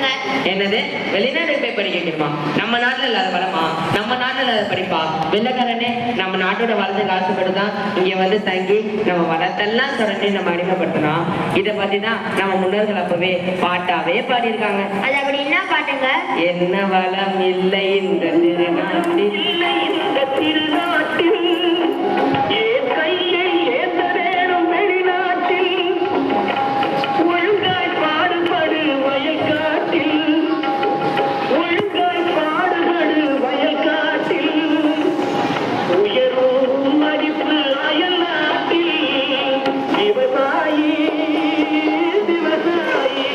வைக்கணுங்க. என்னது வெளிநாடு போய் படிக்க வைக்கணுமா? நம்ம நாட்டுல இல்லாத வளமா? நம்ம நாட்டுல இல்லாத படிப்பா? வெள்ளக்காரனே நம்ம நாட்டோட வளர்ந்து காசுபடுதான் இங்க வந்து தங்கி நம்ம வளத்தெல்லாம் சுரண்டி நம்ம அடிமைப்படுத்தணும். இதை பத்தி தான் நம்ம முன்னோர்கள் அப்பவே பாட்டாவே பாடியிருக்காங்க. அது அப்படி என்ன பாட்டுங்க? என்ன வளம் இல்லை இந்த திருநாட்டில், இல்லை இந்த திருநாட்டில், ஏன் கையை ஏந்த வேணும் வெளிநாட்டில், ஒழுங்காய் பாடுபடு வயல்காட்டில், ஒழுங்காய் பாடுபடு வயல்காட்டில், உயரும் மதிப்பு அயல் நாட்டில், விவசாயி விவசாயி.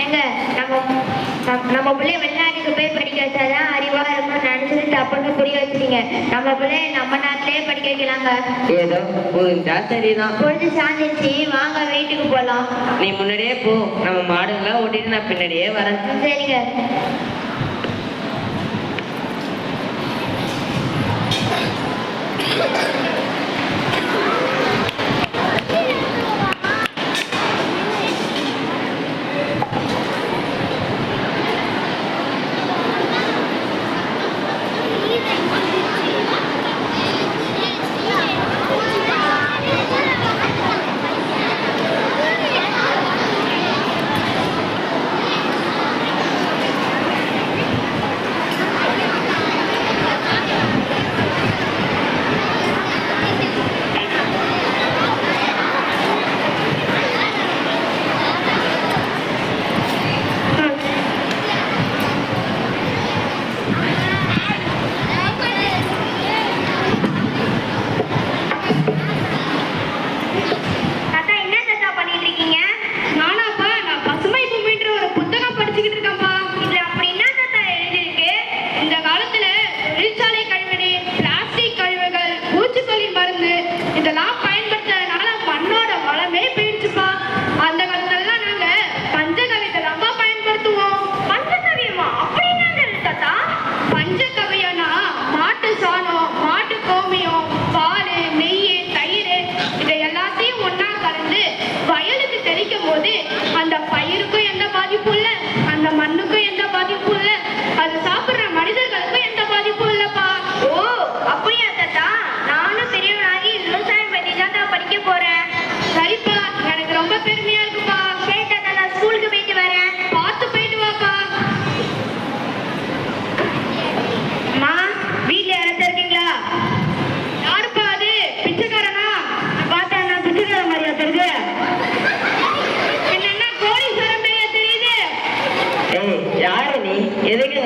ஏங்க நம்ம பிள்ளை வெளிநாட்டுக்கு போய் படிக்க வச்சாதான் அறிவா இருக்கணும்னு நினைச்சது தப்புன்னு புரிய வச்சுட்டீங்க. நம்ம பிள்ளை நம்ம நாட்டிலேயே படிக்க வைக்கலாங்க. ஏதோ புரிஞ்சா சரிதான். பொழுது சாஞ்சிருச்சு, வாங்க வீட்டுக்கு போலாம். நீ முன்னாடியே போ, நம்ம மாடுங்களாம் ஓட்டிட்டு நான் பின்னாடியே வரேன். சரிங்க.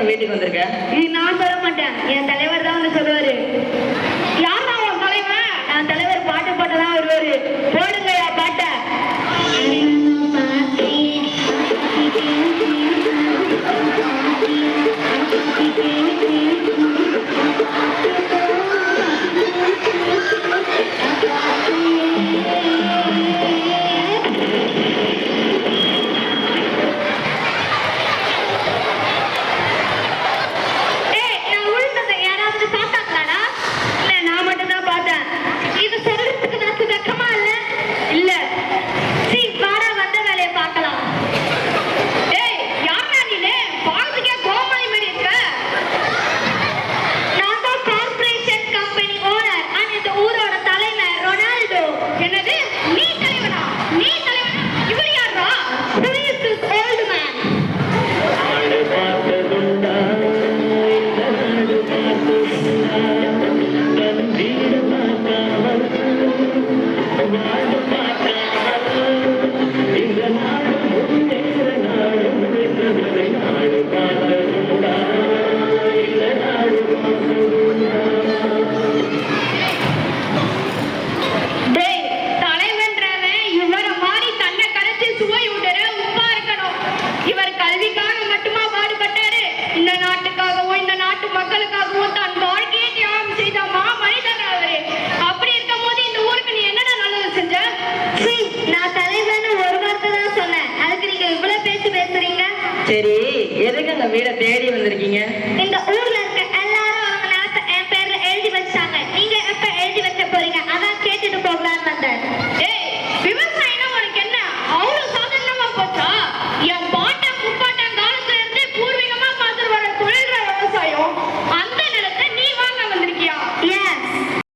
வீட்டுக்கு வந்திருக்க? நான் சொல்ல மாட்டேன், என் தலைவர் தான் வந்து சொல்லுவாரு. யார் தான் உன் தலைவன்? நான் தலைவர் பாட்டு பாட்டுதான் வருவாரு. போடுங்கயா பாட்ட. சரி, எதுக்கு அந்த வீட தேடி வந்திருக்கீங்க? இந்த ஊர்ல இருக்க எல்லாரும் அவங்க நாட்டை என் பேர்ல எழுதி வச்சாங்க. நீங்க எப்ப எழுதி வைக்க போறீங்க? அதான் கேட்டுட்டு போகலான்னு வந்தேன். என்